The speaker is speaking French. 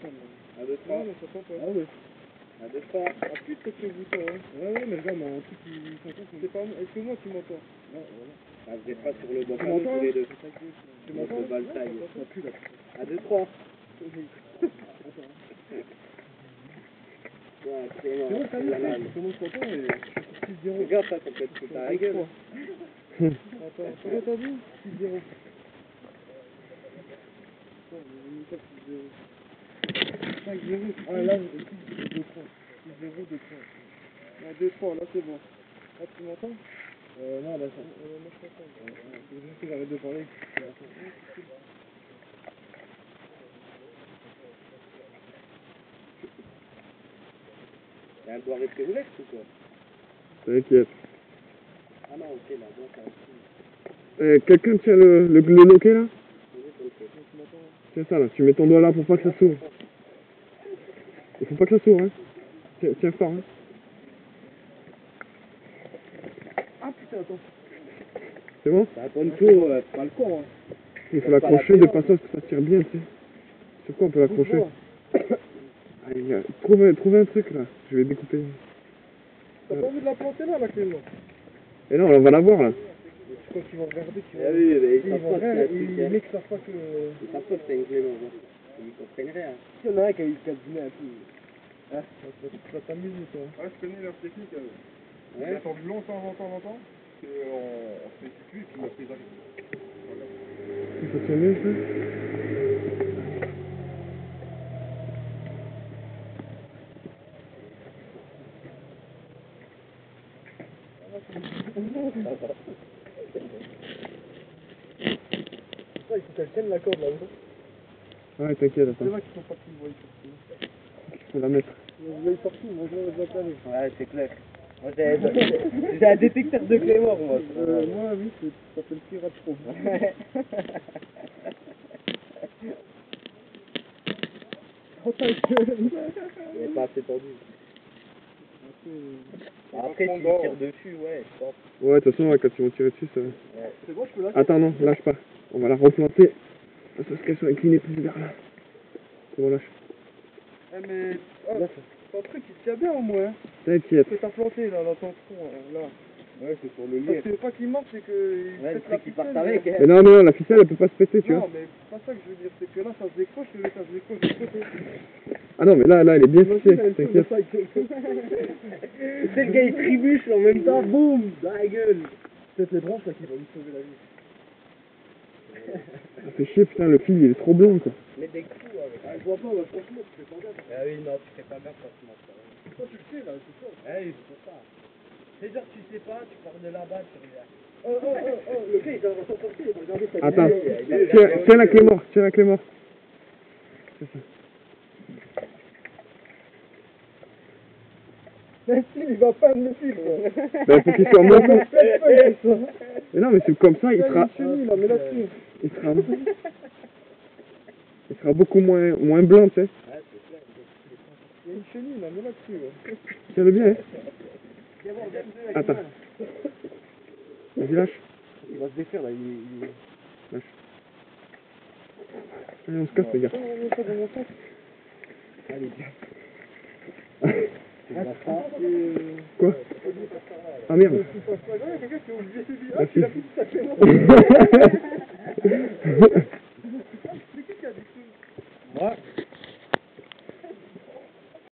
1, 2, 3. Non, mais ça prend pas. Ah ouais. 1, 2, 3. Ah putain, que bouton, hein. Ouais, mais regarde, un truc qui s'entend. C'est pas moi. Est-ce que moi tu m'entends? Ouais, voilà. Ah, vous êtes pas sur le bon Tu canal m'entends, tous les deux. Tu Donc, m'entends? le bataille. Ça pue là. 1, 2, 3. Ouais, c'est C'est bon, ça y est, malade. comment je t'entends et je suis 6-0. Regarde ça, ça peut être foutu à la gueule. Attends, combien t'as dit? 6-0. 5-0. Ah là, 2-3. 6-0, 2-3. Ah, 2-3, là c'est bon. Ah, tu m'entends? Non, là, ça. Moi je t'entends. C'est juste que j'arrête de parler. Elle doit rester ouverte ou quoi? T'inquiète. Ah non, ok, là, bon, ça va. Quelqu'un tient le loquet là? Ok. Tiens ça là, tu mets ton doigt là pour pas que ça s'ouvre. Il faut pas que ça s'ouvre, hein. Tiens fort, hein. Ah putain, attends. C'est bon? Ça prend tout, pas le con, hein. Il faut l'accrocher de passage que ça tire bien, tu sais. Sur quoi on peut l'accrocher? Allez, trouve un truc là, je vais découper. T'as pas envie de la planter là, la Clément? Et non, on va la voir là. Quand tu vas regarder, tu vas... Ah oui, mais Ils vont rien, les mecs savent pas que... Ils savent pas que c'est une clé, non. Ils comprennent rien. Il y en a un qui a dîné un peu. Hein? Ça t'amuse, toi. Ouais, je connais leur technique. Ouais. J'ai attendu longtemps. On s'est situé et puis il a pris l'arrêt. Ça tient bien ça? Il faut qu'elle tienne la corde là-haut. Ouais, t'inquiète, C'est attends. là qu'ils sont partis, ils voient sortir. Faut la mettre. Ils voient sortir, moi je vais la caler. Ouais, c'est clair. Moi, j'ai un détecteur de clé mort, moi. Moi, oui, ça s'appelle Pirate Pro. Oh ta gueule! Il n'est pas assez tendu. Après, pas si trop tu tires dessus, ouais, je pense. Ouais, de toute façon, ouais, quand ils vont tirer dessus, ça... C'est bon, je peux la... Attends, non, lâche pas. On va la replanter. Parce qu'elles sont inclinées plus vers là. C'est bon, lâche. Eh mais... Oh, ton truc il tient bien au moins. T'inquiète. Que t'as planté là, dans ton tronc, là. Ouais, c'est sur le Parce lien. que pas qu'il marche, c'est que... Ouais, le pète la truc qui part ficelle, avec, mais- hein. Mais non, la ficelle, elle peut pas se péter, tu vois. Non, mais c'est pas ça que je veux dire, c'est que là ça se décroche, et là ça se décroche de côté. Ah non, mais là, elle est bien Imagine, fixée, elle fait t'inquiète. ça, C'est le gars, il trébuche en même temps, boum, dans la gueule. peut-être les branches là qui vont lui sauver la vie. Ça fait chier, putain, le fil, il est trop blanc, quoi. Mets des coups avec. Ah, je vois pas, bah, franchement, tu fais pas gaffe. Ah oui, non, tu fais pas gaffe franchement. Toi tu le sais là, c'est ça. Ah oui, c'est pour ça. C'est genre, tu sais pas, tu pars de là-bas, tu reviens. Oh, le gars il va s'en sortir, il va regarder sa Attends, vidéo. tiens la clé mort, tiens la clé mort. C'est ça. Le fil, il va peindre le fil, quoi. Ben, faut qu'il soit moins blanc. Fais pas comme ça. Mais non, mais c'est comme ça, il Il y a sera... une chenille là, mais là-dessus. Il sera beaucoup moins blanc, tu sais. Il y a une chenille là, mais là-dessus. Ouais. Tiens-le bien, hein. Attends. Vas-y, lâche. Il va se défaire là, Lâche. Allez, on se casse, les gars. Allez, viens. Quoi? Ah merde. Quelqu'un qui a oublié ses billets. Ah, Merci. tu l'as pris tout à fait.